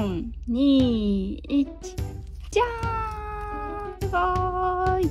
3、2、1、じゃーん、すごーい。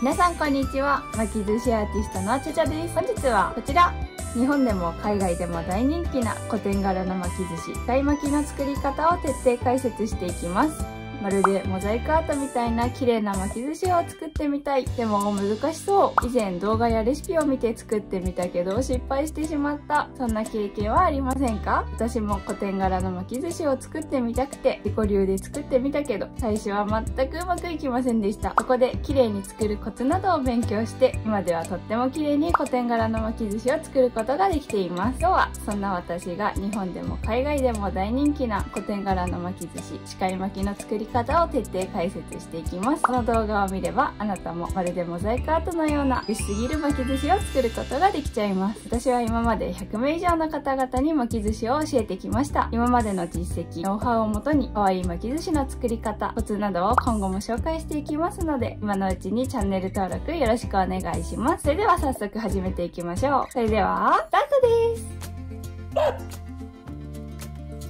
皆さんこんにちは。巻き寿司アーティストのちゃちゃです。本日はこちら、日本でも海外でも大人気な古典柄の巻き寿司、使い巻きの作り方を徹底解説していきます。まるでモザイクアートみたいな綺麗な巻き寿司を作ってみたい。でも難しそう。以前動画やレシピを見て作ってみたけど失敗してしまった。そんな経験はありませんか？私も古典柄の巻き寿司を作ってみたくて自己流で作ってみたけど最初は全くうまくいきませんでした。ここで綺麗に作るコツなどを勉強して今ではとっても綺麗に古典柄の巻き寿司を作ることができています。今日はそんな私が日本でも海外でも大人気な古典柄の巻き寿司、使い巻きの作り方を徹底解説していきます。この動画を見ればあなたもまるでモザイクアートのような美しすぎる巻き寿司を作ることができちゃいます。私は今まで100名以上の方々に巻き寿司を教えてきました。今までの実績、ノウハウをもとに可愛い巻き寿司の作り方、コツなどを今後も紹介していきますので、今のうちにチャンネル登録よろしくお願いします。それでは早速始めていきましょう。それではスタートです。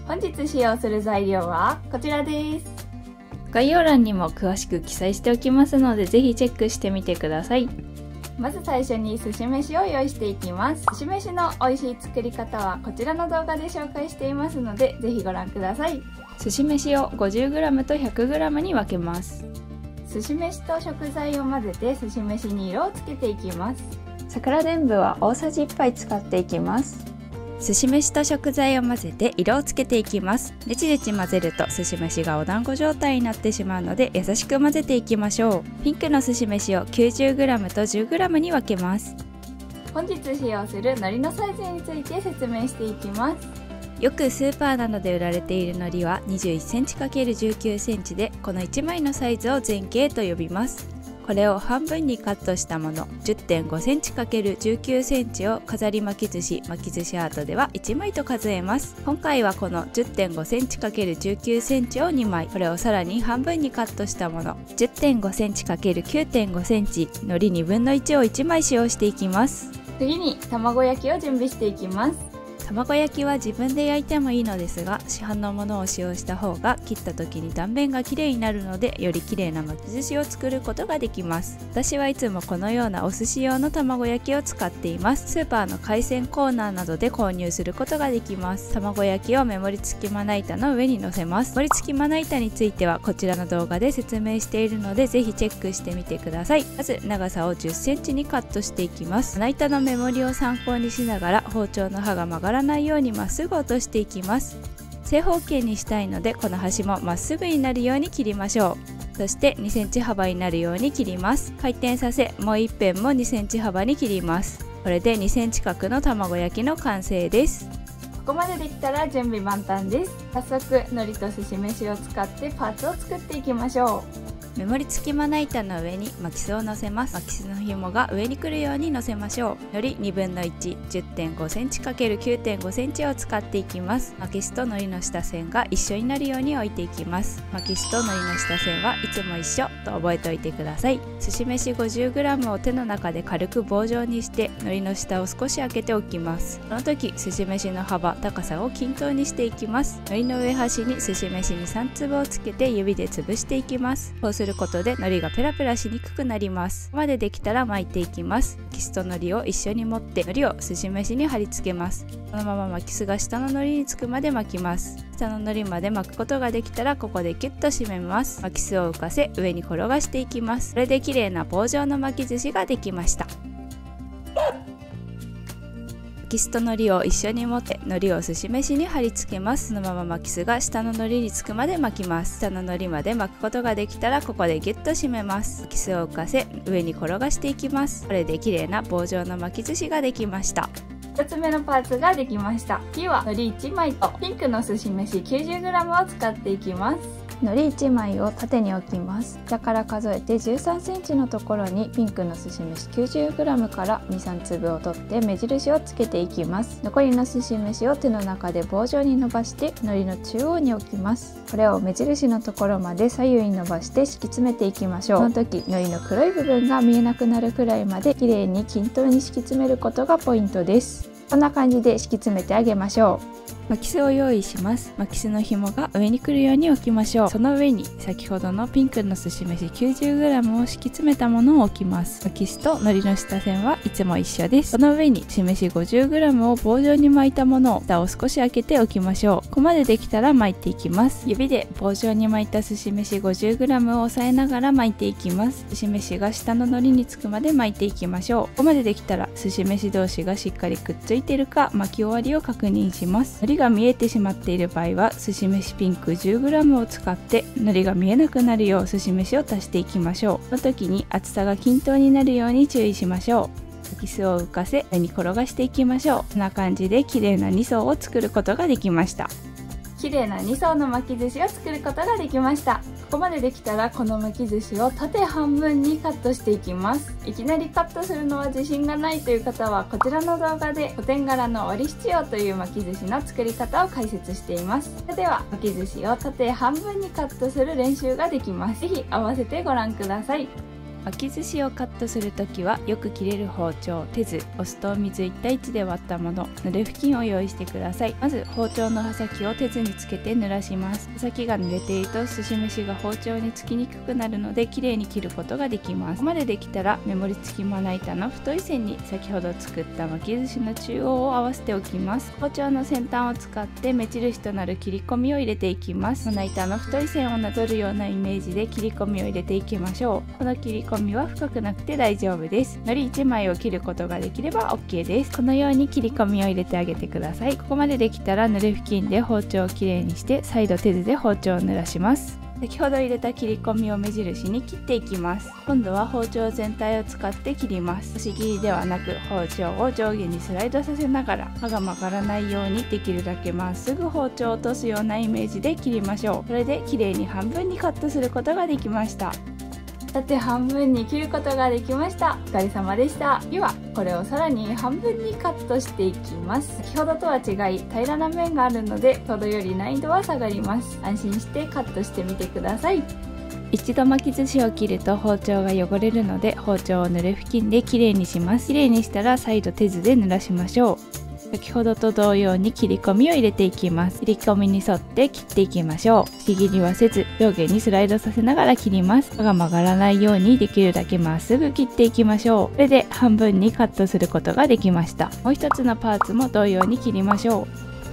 本日使用する材料はこちらです。概要欄にも詳しく記載しておきますので、ぜひチェックしてみてください。まず最初に寿司飯を用意していきます。寿司飯の美味しい作り方はこちらの動画で紹介していますので、ぜひご覧ください。寿司飯を 50g と 100g に分けます。寿司飯と食材を混ぜて寿司飯に色をつけていきます。桜でんぶは大さじ1杯使っていきます。寿司飯と食材を混ぜて色をつけていきます。レチレチ混ぜると寿司飯がお団子状態になってしまうので優しく混ぜていきましょう。ピンクの寿司飯を 90g と 10g に分けます。本日使用する海苔のサイズについて説明していきます。よくスーパーなどで売られている海苔は 21cm×19cm で、この1枚のサイズを前径と呼びます。これを半分にカットしたもの 10.5cm×19cm を飾り巻き寿司アートでは1枚と数えます。今回はこの 10.5cm×19cm を2枚、これをさらに半分にカットしたもの 10.5cm×9.5cm 海苔2分の1を1枚使用していきます。次に卵焼きを準備していきます。卵焼きは自分で焼いてもいいのですが、市販のものを使用した方が切った時に断面が綺麗になるので、より綺麗な巻き寿司を作ることができます。私はいつもこのようなお寿司用の卵焼きを使っています。スーパーの海鮮コーナーなどで購入することができます。卵焼きを目盛り付きまな板の上に乗せます。盛り付きまな板についてはこちらの動画で説明しているので、ぜひチェックしてみてください。まず長さを 10cm にカットしていきます。まな板の目盛りを参考にしながら包丁の刃が曲がらないようにまっすぐ落としていきます。正方形にしたいのでこの端もまっすぐになるように切りましょう。そして 2cm 幅になるように切ります。回転させもう一辺も 2cm 幅に切ります。これで 2cm 角の卵焼きの完成です。ここまでできたら準備万端です。早速海苔と寿司飯を使ってパーツを作っていきましょう。目盛り付きまな板の上に巻きすを乗せます。巻きすの紐が上に来るように乗せましょう。海苔2分の1 10.5cm×9.5cm を使っていきます。巻きすと海苔の下線が一緒になるように置いていきます。巻きすと海苔の下線はいつも一緒と覚えておいてください。寿司飯 50g を手の中で軽く棒状にして海苔の下を少し開けておきます。この時寿司飯の幅高さを均等にしていきます。海苔の上端に寿司飯に3粒をつけて指で潰していきます。こうすることで海苔がペラペラしにくくなります。ここまでできたら巻いていきます。巻きすと海苔を一緒に持って海苔を寿司飯に貼り付けます。このまま巻きすが下の海苔につくまで巻きます。下の海苔まで巻くことができたらここでキュッと締めます。巻きすを浮かせ上に転がしていきます。これで綺麗な棒状の巻き寿司ができました。巻きすと海苔を一緒に持って海苔を寿司飯に貼り付けます。そのまま巻きすが下の海苔につくまで巻きます。下の海苔まで巻くことができたらここでギュッと締めます。巻きすを浮かせ上に転がしていきます。これで綺麗な棒状の巻き寿司ができました。2つ目のパーツができました。次は海苔1枚とピンクの寿司飯 90g を使っていきます。海苔1枚を縦に置きます。下から数えて 13cm のところにピンクの寿司飯 90g から 2,3 粒を取って目印をつけていきます。残りの寿司飯を手の中で棒状に伸ばして海苔の中央に置きます。これを目印のところまで左右に伸ばして敷き詰めていきましょう。その時海苔の黒い部分が見えなくなるくらいまできれいに均等に敷き詰めることがポイントです。こんな感じで敷き詰めてあげましょう。巻きすを用意します。巻きすの紐が上に来るように置きましょう。その上に先ほどのピンクのすし飯 90g を敷き詰めたものを置きます。巻きすと海苔の下線はいつも一緒です。その上にすし飯 50g を棒状に巻いたものを蓋を少し開けておきましょう。ここまでできたら巻いていきます。指で棒状に巻いたすし飯 50g を押さえながら巻いていきます。すし飯が下の海苔につくまで巻いていきましょう。ここまでできたらすし飯同士がしっかりくっついているか巻き終わりを確認します。海苔が見えてしまっている場合はすし飯ピンク 10g を使って海苔が見えなくなるようすし飯を足していきましょう。この時に厚さが均等になるように注意しましょう。巻きすを浮かせ上に転がしていきましょう。こんな感じで綺麗な2層を作ることができました。綺麗な2層の巻き寿司を作ることができました。ここまでできたらこの巻き寿司を縦半分にカットしていきます。いきなりカットするのは自信がないという方はこちらの動画で古典柄の折り七葉という巻き寿司の作り方を解説しています。それでは巻き寿司を縦半分にカットする練習ができます。ぜひ合わせてご覧ください。巻き寿司をカットするときはよく切れる包丁、手酢、お酢と水1対1で割ったもの、濡れ布巾を用意してください。まず包丁の刃先を手酢につけて濡らします。刃先が濡れているとすし飯が包丁につきにくくなるので綺麗に切ることができます。ここまでできたら目盛り付きまな板の太い線に先ほど作った巻き寿司の中央を合わせておきます。包丁の先端を使って目印となる切り込みを入れていきます。まな板の太い線をなぞるようなイメージで切り込みを入れていきましょう。この切り込みは深くなくて大丈夫です。海苔1枚を切ることができれば OK です。このように切り込みを入れてあげてください。ここまでできたら濡れ布巾で包丁をきれいにして再度手酢で包丁を濡らします。先ほど入れた切り込みを目印に切っていきます。今度は包丁全体を使って切ります。押し切りではなく包丁を上下にスライドさせながら刃が曲がらないようにできるだけまっすぐ包丁を落とすようなイメージで切りましょう。これで綺麗に半分にカットすることができました。縦半分に切ることができました。お疲れ様でした。ではこれをさらに半分にカットしていきます。先ほどとは違い平らな面があるので先ほどより難易度は下がります。安心してカットしてみてください。一度巻き寿司を切ると包丁が汚れるので包丁を濡れ布巾できれいにします。きれいにしたら再度手酢で濡らしましょう。先ほどと同様に切り込みを入れていきます。切り込みに沿って切っていきましょう。ちぎりはせず上下にスライドさせながら切ります。刃が曲がらないようにできるだけまっすぐ切っていきましょう。これで半分にカットすることができました。もう一つのパーツも同様に切りましょ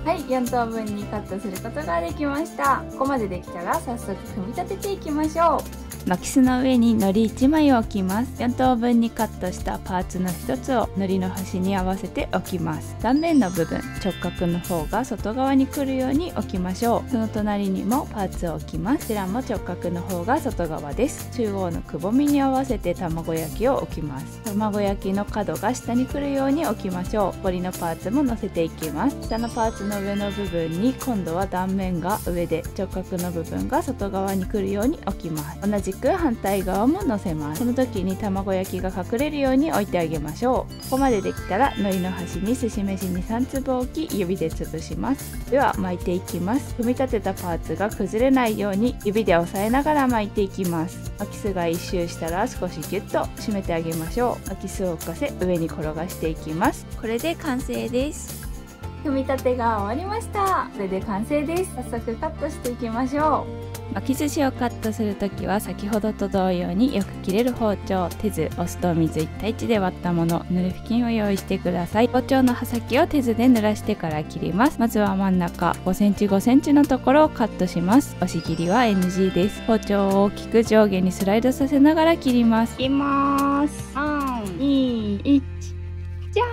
う。はい、4等分にカットすることができました。ここまでできたら早速組み立てていきましょう。巻きすの上に海苔1枚を置きます。4等分にカットしたパーツの1つを海苔の端に合わせて置きます。断面の部分、直角の方が外側に来るように置きましょう。その隣にもパーツを置きます。こちらも直角の方が外側です。中央のくぼみに合わせて卵焼きを置きます。卵焼きの角が下に来るように置きましょう。残りのパーツも乗せていきます。下のパーツの上の部分に今度は断面が上で直角の部分が外側に来るように置きます。同じく反対側も乗せます。この時に卵焼きが隠れるように置いてあげましょう。ここまでできたら海苔の端にすし飯に3粒置き指で潰します。では巻いていきます。組み立てたパーツが崩れないように指で押さえながら巻いていきます。巻きすが一周したら少しギュッと締めてあげましょう。巻きすを浮かせ上に転がしていきます。これで完成です。組み立てが終わりました。これで完成です。早速カットしていきましょう。巻き寿司をカットするときは先ほどと同様によく切れる包丁、手酢、お酢と水1対1で割ったもの、濡れ布巾を用意してください。包丁の刃先を手酢で濡らしてから切ります。まずは真ん中 5cm、5cm のところをカットします。押し切りは NG です。包丁を大きく上下にスライドさせながら切ります。切ります。3、2、1、じゃ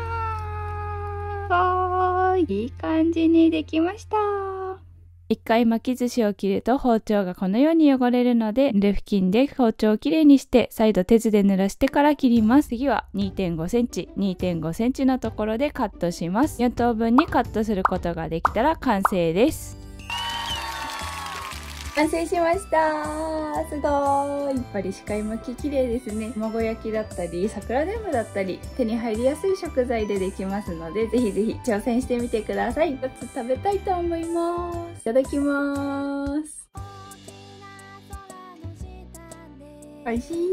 ーん。いい感じにできました。一回巻き寿司を切ると包丁がこのように汚れるので濡れ布巾で包丁をきれいにして再度手酢で濡らしてから切ります。次は 2.5cm、2.5cm のところでカットします。4等分にカットすることができたら完成です。完成しました。すごーい。やっぱり鹿い巻き綺麗ですね。卵焼きだったり桜でんぶだったり手に入りやすい食材でできますのでぜひぜひ挑戦してみてください。一つ食べたいと思います。いただきます。美味しい。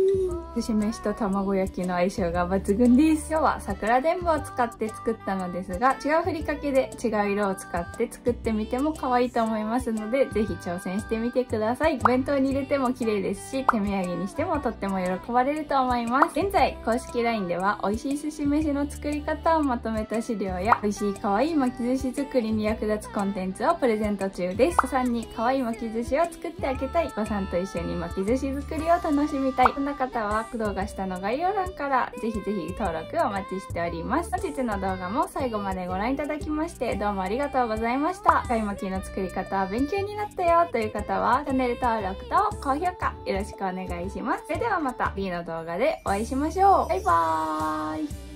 寿司飯と卵焼きの相性が抜群です。今日は桜でんぶを使って作ったのですが、違うふりかけで違う色を使って作ってみても可愛いと思いますので、ぜひ挑戦してみてください。お弁当に入れても綺麗ですし、手土産にしてもとっても喜ばれると思います。現在、公式 LINE では美味しい寿司飯の作り方をまとめた資料や、美味しい可愛い巻き寿司作りに役立つコンテンツをプレゼント中です。お子さんに可愛い巻き寿司を作ってあげたい、お子さんと一緒に巻き寿司作りを楽しみたい、そんな方は動画下の概要欄からぜひぜひ登録お待ちしております。本日の動画も最後までご覧いただきましてどうもありがとうございました。貝巻きの作り方勉強になったよという方はチャンネル登録と高評価よろしくお願いします。それではまた次の動画でお会いしましょう。バイバーイ。